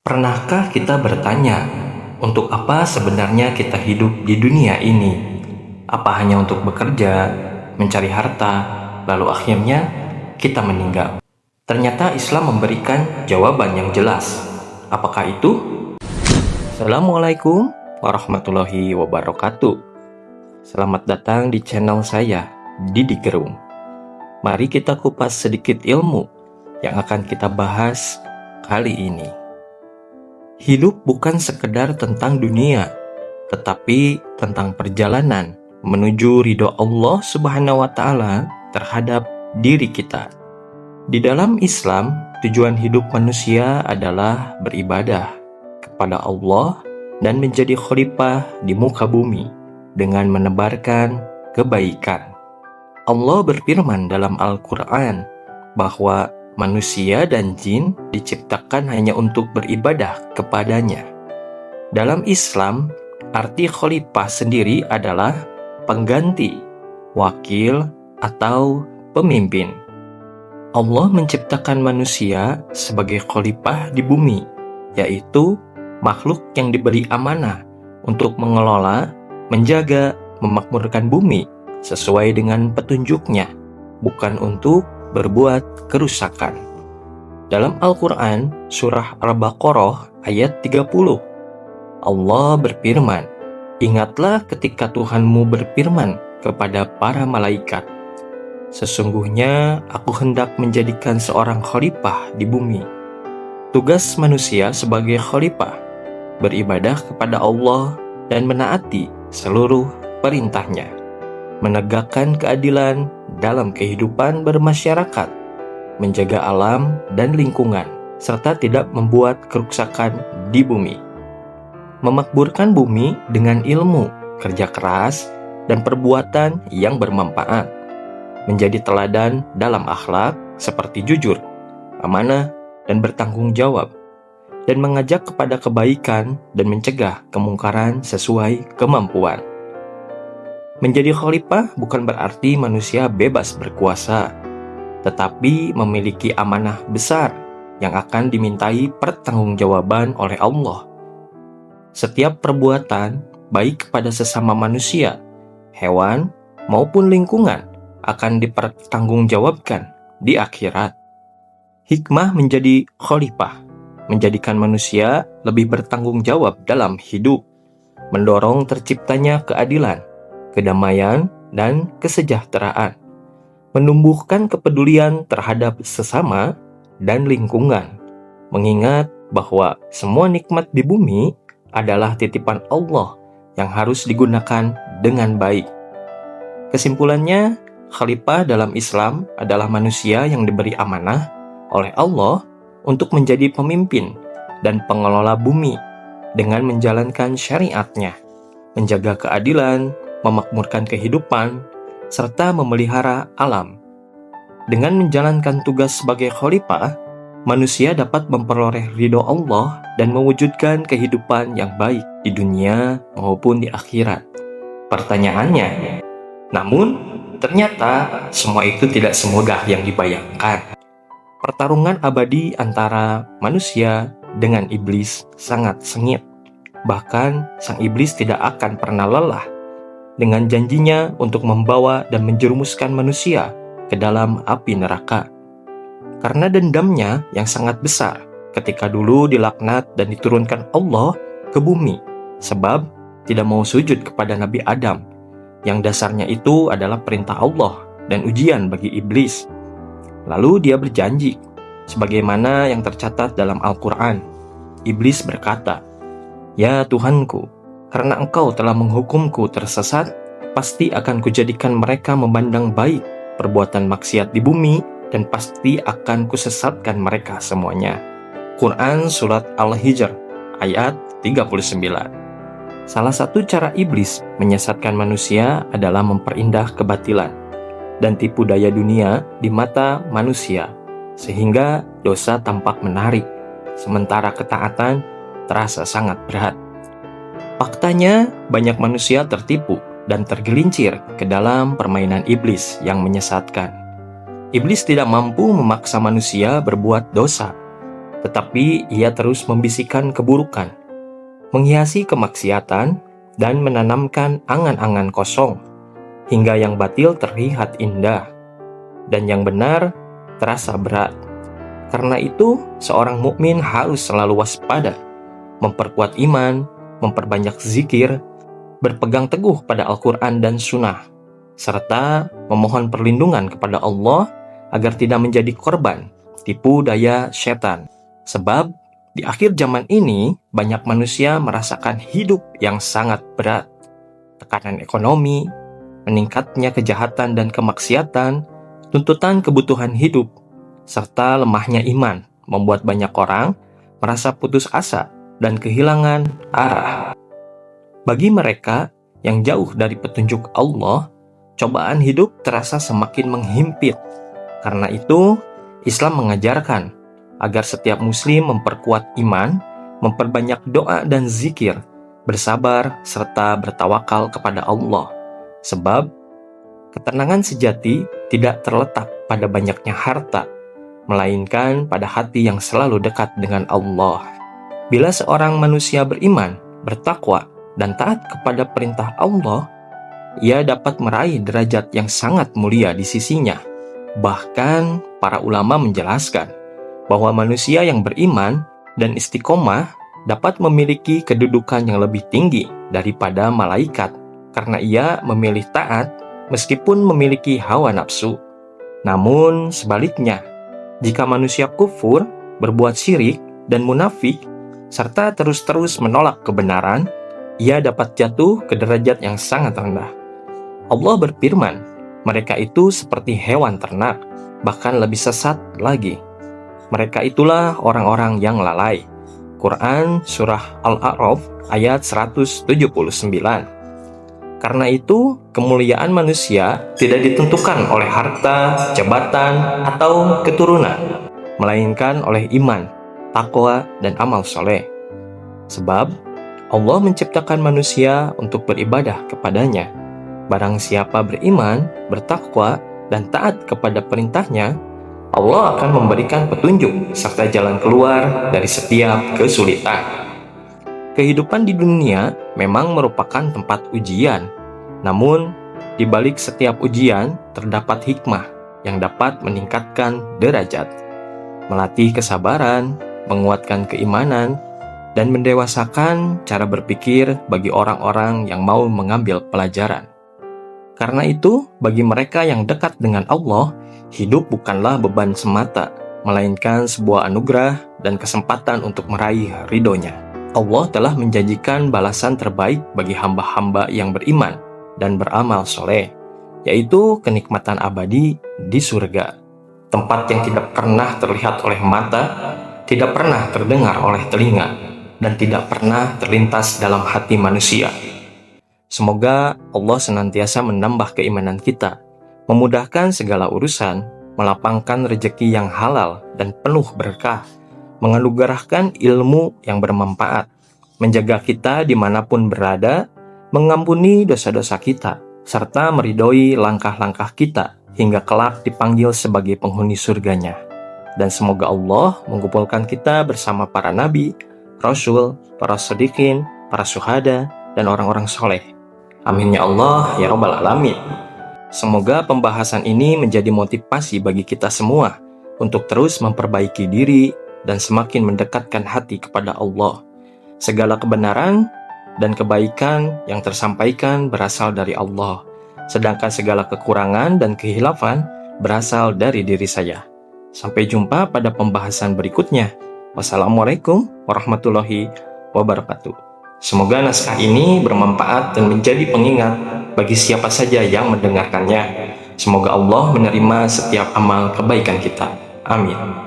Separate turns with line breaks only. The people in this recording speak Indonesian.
Pernahkah kita bertanya, untuk apa sebenarnya kita hidup di dunia ini? Apa hanya untuk bekerja, mencari harta, lalu akhirnya kita meninggal? Ternyata Islam memberikan jawaban yang jelas. Apakah itu? Assalamualaikum warahmatullahi wabarakatuh. Selamat datang di channel saya, Didi Gerung. Mari kita kupas sedikit ilmu yang akan kita bahas kali ini. Hidup bukan sekedar tentang dunia, tetapi tentang perjalanan menuju ridho Allah Subhanahu wa Ta'ala terhadap diri kita. Di dalam Islam, tujuan hidup manusia adalah beribadah kepada Allah dan menjadi khalifah di muka bumi dengan menebarkan kebaikan. Allah berfirman dalam Al-Quran bahwa manusia dan jin diciptakan hanya untuk beribadah kepadanya. Dalam Islam, arti khalifah sendiri adalah pengganti, wakil, atau pemimpin. Allah menciptakan manusia sebagai khalifah di bumi, yaitu makhluk yang diberi amanah untuk mengelola, menjaga, memakmurkan bumi sesuai dengan petunjuknya, bukan untuk berbuat kerusakan. Dalam Al-Quran, surah Al-Baqarah ayat 30, Allah berfirman, "Ingatlah ketika Tuhanmu berfirman kepada para malaikat, sesungguhnya aku hendak menjadikan seorang khalifah di bumi." Tugas manusia sebagai khalifah beribadah kepada Allah dan menaati seluruh perintahnya, menegakkan keadilan dalam kehidupan bermasyarakat, menjaga alam dan lingkungan, serta tidak membuat kerusakan di bumi. Memakmurkan bumi dengan ilmu, kerja keras, dan perbuatan yang bermanfaat. Menjadi teladan dalam akhlak seperti jujur, amanah, dan bertanggung jawab. Dan mengajak kepada kebaikan dan mencegah kemungkaran sesuai kemampuan. Menjadi khalifah bukan berarti manusia bebas berkuasa, tetapi memiliki amanah besar yang akan dimintai pertanggungjawaban oleh Allah. Setiap perbuatan, baik kepada sesama manusia, hewan, maupun lingkungan, akan dipertanggungjawabkan di akhirat. Hikmah menjadi khalifah, menjadikan manusia lebih bertanggung jawab dalam hidup, mendorong terciptanya keadilan, kedamaian, dan kesejahteraan, menumbuhkan kepedulian terhadap sesama dan lingkungan, mengingat bahwa semua nikmat di bumi adalah titipan Allah yang harus digunakan dengan baik. Kesimpulannya, khalifah dalam Islam adalah manusia yang diberi amanah oleh Allah untuk menjadi pemimpin dan pengelola bumi dengan menjalankan syariatnya, menjaga keadilan, memakmurkan kehidupan, serta memelihara alam. Dengan menjalankan tugas sebagai khalifah, manusia dapat memperoleh ridho Allah dan mewujudkan kehidupan yang baik di dunia maupun di akhirat. Pertanyaannya, namun ternyata semua itu tidak semudah yang dibayangkan. Pertarungan abadi antara manusia dengan iblis sangat sengit. Bahkan sang iblis tidak akan pernah lelah dengan janjinya untuk membawa dan menjerumuskan manusia ke dalam api neraka. Karena dendamnya yang sangat besar ketika dulu dilaknat dan diturunkan Allah ke bumi, sebab tidak mau sujud kepada Nabi Adam, yang dasarnya itu adalah perintah Allah dan ujian bagi iblis. Lalu dia berjanji, sebagaimana yang tercatat dalam Al-Quran. Iblis berkata, "Ya Tuhanku, karena Engkau telah menghukumku tersesat, pasti akan kujadikan mereka memandang baik perbuatan maksiat di bumi, dan pasti akan kusesatkan mereka semuanya." Quran Surat Al-Hijr ayat 39. Salah satu cara iblis menyesatkan manusia adalah memperindah kebatilan dan tipu daya dunia di mata manusia, sehingga dosa tampak menarik, sementara ketaatan terasa sangat berat. Faktanya, banyak manusia tertipu dan tergelincir ke dalam permainan iblis yang menyesatkan. Iblis tidak mampu memaksa manusia berbuat dosa, tetapi ia terus membisikkan keburukan, menghiasi kemaksiatan, dan menanamkan angan-angan kosong, hingga yang batil terlihat indah, dan yang benar terasa berat. Karena itu, seorang mukmin harus selalu waspada, memperkuat iman, memperbanyak zikir, berpegang teguh pada Al-Quran dan Sunnah, serta memohon perlindungan kepada Allah agar tidak menjadi korban tipu daya setan. Sebab di akhir zaman ini banyak manusia merasakan hidup yang sangat berat. Tekanan ekonomi, meningkatnya kejahatan dan kemaksiatan, tuntutan kebutuhan hidup, serta lemahnya iman membuat banyak orang merasa putus asa dan kehilangan arah. Bagi mereka yang jauh dari petunjuk Allah, cobaan hidup terasa semakin menghimpit. Karena itu, Islam mengajarkan agar setiap muslim memperkuat iman, memperbanyak doa dan zikir, bersabar, serta bertawakal kepada Allah. Sebab, ketenangan sejati tidak terletak pada banyaknya harta, melainkan pada hati yang selalu dekat dengan Allah. Bila seorang manusia beriman, bertakwa, dan taat kepada perintah Allah, ia dapat meraih derajat yang sangat mulia di sisinya. Bahkan, para ulama menjelaskan bahwa manusia yang beriman dan istiqomah dapat memiliki kedudukan yang lebih tinggi daripada malaikat, karena ia memilih taat meskipun memiliki hawa nafsu. Namun sebaliknya, jika manusia kufur, berbuat syirik dan munafik, serta terus-terus menolak kebenaran, ia dapat jatuh ke derajat yang sangat rendah. Allah berfirman, mereka itu seperti hewan ternak, bahkan lebih sesat lagi. Mereka itulah orang-orang yang lalai. Quran Surah Al-A'raf ayat 179. Karena itu, kemuliaan manusia tidak ditentukan oleh harta, jabatan, atau keturunan, melainkan oleh iman, takwa, dan amal soleh. Sebab, Allah menciptakan manusia untuk beribadah kepadanya. Barang siapa beriman, bertakwa, dan taat kepada perintahnya, Allah akan memberikan petunjuk serta jalan keluar dari setiap kesulitan. Kehidupan di dunia memang merupakan tempat ujian, namun di balik setiap ujian terdapat hikmah yang dapat meningkatkan derajat, melatih kesabaran, menguatkan keimanan, dan mendewasakan cara berpikir bagi orang-orang yang mau mengambil pelajaran. Karena itu, bagi mereka yang dekat dengan Allah, hidup bukanlah beban semata, melainkan sebuah anugerah dan kesempatan untuk meraih ridhonya. Allah telah menjanjikan balasan terbaik bagi hamba-hamba yang beriman dan beramal soleh, yaitu kenikmatan abadi di surga. Tempat yang tidak pernah terlihat oleh mata, tidak pernah terdengar oleh telinga, dan tidak pernah terlintas dalam hati manusia. Semoga Allah senantiasa menambah keimanan kita, memudahkan segala urusan, melapangkan rezeki yang halal dan penuh berkah, menganugerahkan ilmu yang bermanfaat, menjaga kita dimanapun berada, mengampuni dosa-dosa kita, serta meridhoi langkah-langkah kita hingga kelak dipanggil sebagai penghuni surganya. Dan semoga Allah mengumpulkan kita bersama para nabi, rasul, para shodiqin, para syuhada, dan orang-orang soleh. Amin ya Allah, ya Rabbal Alamin. Semoga pembahasan ini menjadi motivasi bagi kita semua untuk terus memperbaiki diri dan semakin mendekatkan hati kepada Allah. Segala kebenaran dan kebaikan yang tersampaikan berasal dari Allah, sedangkan segala kekurangan dan kehilafan berasal dari diri saya. Sampai jumpa pada pembahasan berikutnya. Wassalamualaikum warahmatullahi wabarakatuh. Semoga naskah ini bermanfaat dan menjadi pengingat bagi siapa saja yang mendengarkannya. Semoga Allah menerima setiap amal kebaikan kita. Amin.